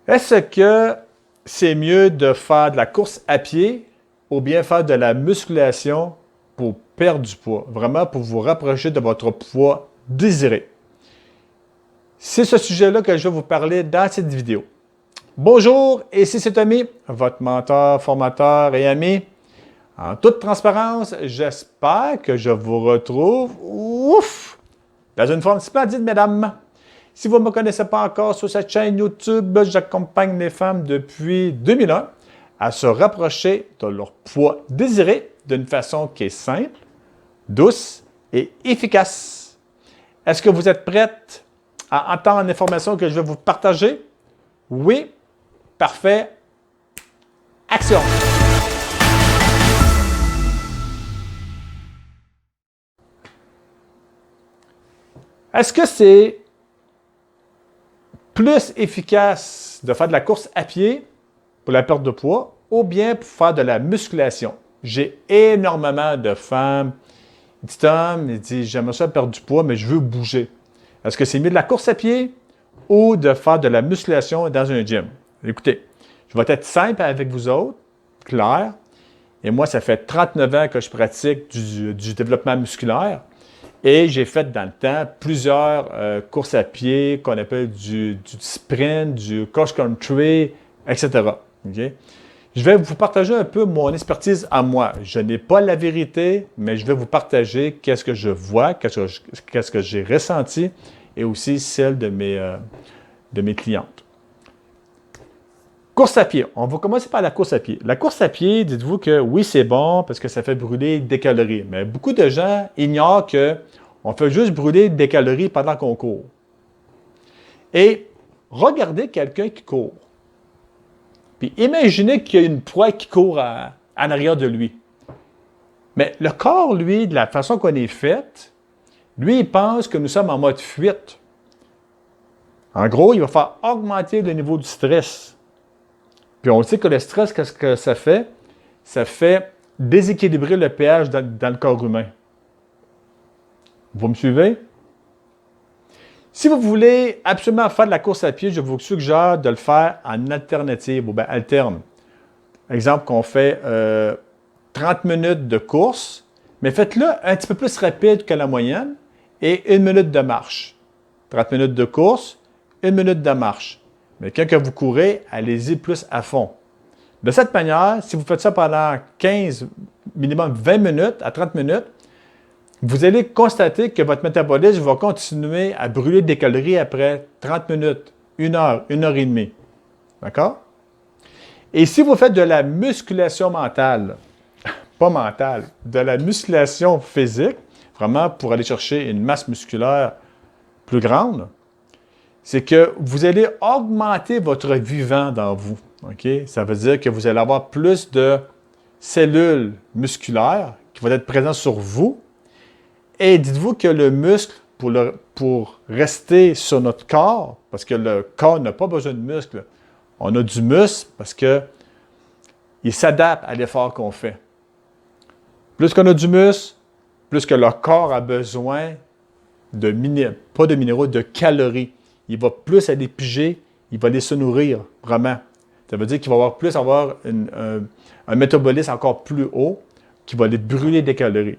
Est-ce que c'est mieux de faire de la course à pied ou bien faire de la musculation pour perdre du poids? Vraiment pour vous rapprocher de votre poids désiré. C'est ce sujet-là que je vais vous parler dans cette vidéo. Bonjour, ici c'est Tommy, votre mentor, formateur et ami. En toute transparence, j'espère que je vous retrouve dans une forme splendide, mesdames. Si vous ne me connaissez pas encore sur cette chaîne YouTube, j'accompagne les femmes depuis 2001 à se rapprocher de leur poids désiré d'une façon qui est simple, douce et efficace. Est-ce que vous êtes prête à entendre l'information que je vais vous partager? Oui? Parfait. Action! Est-ce que c'est plus efficace de faire de la course à pied pour la perte de poids ou bien pour faire de la musculation? J'ai énormément de femmes qui disent « Tom, j'aimerais ça perdre du poids, mais je veux bouger. » Est-ce que c'est mieux de la course à pied ou de faire de la musculation dans un gym? Écoutez, je vais être simple avec vous autres, clair. Et moi, ça fait 39 ans que je pratique du développement musculaire. Et j'ai fait dans le temps plusieurs courses à pied qu'on appelle du sprint, du cross-country, etc. Okay? Je vais vous partager un peu mon expertise à moi. Je n'ai pas la vérité, mais je vais vous partager qu'est-ce que je vois, qu'est-ce que j'ai ressenti et aussi celle de mes clientes. Course à pied. On va commencer par la course à pied. La course à pied, dites-vous que oui, c'est bon parce que ça fait brûler des calories. Mais beaucoup de gens ignorent qu'on fait juste brûler des calories pendant qu'on court. Et regardez quelqu'un qui court. Puis imaginez qu'il y a une proie qui court en arrière de lui. Mais le corps, lui, de la façon qu'on est fait, lui, il pense que nous sommes en mode fuite. En gros, il va faire augmenter le niveau du stress. Puis on sait que le stress, qu'est-ce que ça fait? Ça fait déséquilibrer le pH dans le corps humain. Vous me suivez? Si vous voulez absolument faire de la course à pied, je vous suggère de le faire en alternative ou bien alterne. Exemple qu'on fait 30 minutes de course, mais faites-le un petit peu plus rapide que la moyenne et 1 minute de marche. 30 minutes de course, 1 minute de marche. Mais quand vous courez, allez-y plus à fond. De cette manière, si vous faites ça pendant 15, minimum 20 minutes à 30 minutes, vous allez constater que votre métabolisme va continuer à brûler des calories après 30 minutes, 1 heure, 1 heure et demie. D'accord? Et si vous faites de la musculation mentale, pas mentale, de la musculation physique, vraiment pour aller chercher une masse musculaire plus grande, c'est que vous allez augmenter votre vivant dans vous. Okay? Ça veut dire que vous allez avoir plus de cellules musculaires qui vont être présentes sur vous. Et dites-vous que le muscle, pour rester sur notre corps, parce que le corps n'a pas besoin de muscle, on a du muscle parce qu'il s'adapte à l'effort qu'on fait. Plus qu'on a du muscle, plus que le corps a besoin pas de minéraux, de calories. Il va plus aller piger, il va aller se nourrir, vraiment. Ça veut dire qu'il va avoir un métabolisme encore plus haut qui va aller brûler des calories.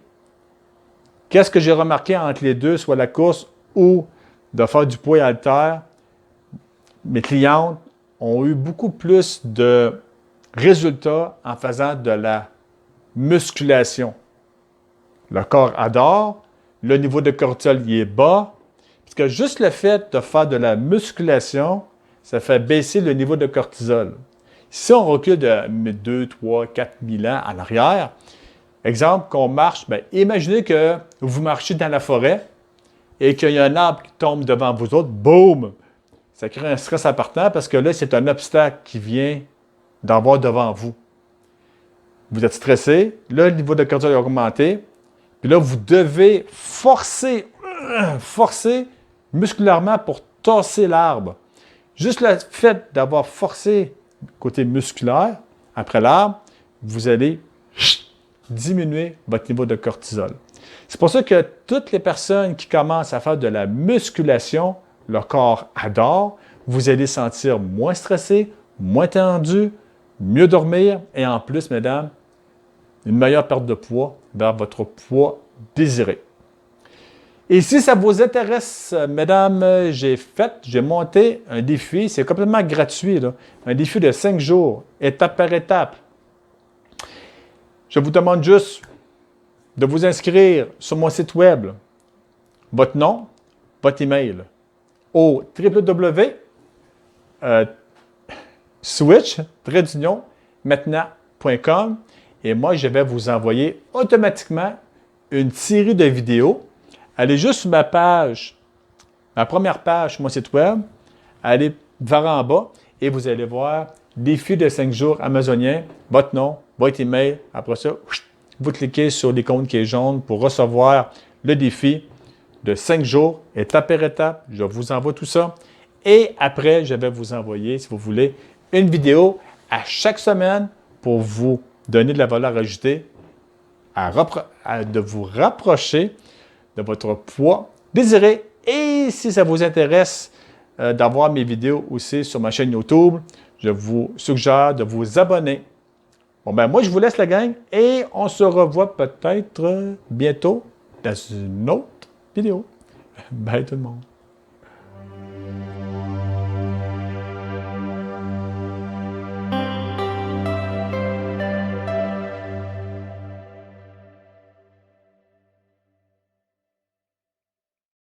Qu'est-ce que j'ai remarqué entre les deux, soit la course ou de faire du poids et haltère? Mes clientes ont eu beaucoup plus de résultats en faisant de la musculation. Le corps adore, le niveau de cortisol il est bas, parce que juste le fait de faire de la musculation, ça fait baisser le niveau de cortisol. Si on recule de 2, 3, 4 000 ans en arrière, exemple qu'on marche, imaginez que vous marchez dans la forêt et qu'il y a un arbre qui tombe devant vous autres, boum! Ça crée un stress important parce que là, c'est un obstacle qui vient d'avoir devant vous. Vous êtes stressé, là, le niveau de cortisol est augmenté, puis là, vous devez forcer musculairement pour tasser l'arbre. Juste le fait d'avoir forcé côté musculaire, après l'arbre, vous allez diminuer votre niveau de cortisol. C'est pour ça que toutes les personnes qui commencent à faire de la musculation, leur corps adore. vous allez sentir moins stressé, moins tendu, mieux dormir et en plus, mesdames, une meilleure perte de poids vers votre poids désiré. Et si ça vous intéresse, mesdames, j'ai monté un défi, c'est complètement gratuit, là, un défi de 5 jours, étape par étape. Je vous demande juste de vous inscrire sur mon site web, votre nom, votre email, au www.switch-maintenant.com et moi, je vais vous envoyer automatiquement une série de vidéos. Allez juste sur ma page, ma première page sur mon site web, allez vers en bas et vous allez voir défi de 5 jours amazonien, votre nom, votre email. Après ça, vous cliquez sur l'icône qui est jaune pour recevoir le défi de 5 jours, étape par étape. Je vous envoie tout ça. Et après, je vais vous envoyer, si vous voulez, une vidéo à chaque semaine pour vous donner de la valeur ajoutée, de vous rapprocher de votre poids désiré. Et si ça vous intéresse d'avoir mes vidéos aussi sur ma chaîne YouTube, je vous suggère de vous abonner. Bon, ben moi, je vous laisse la gang et on se revoit peut-être bientôt dans une autre vidéo. Bye tout le monde.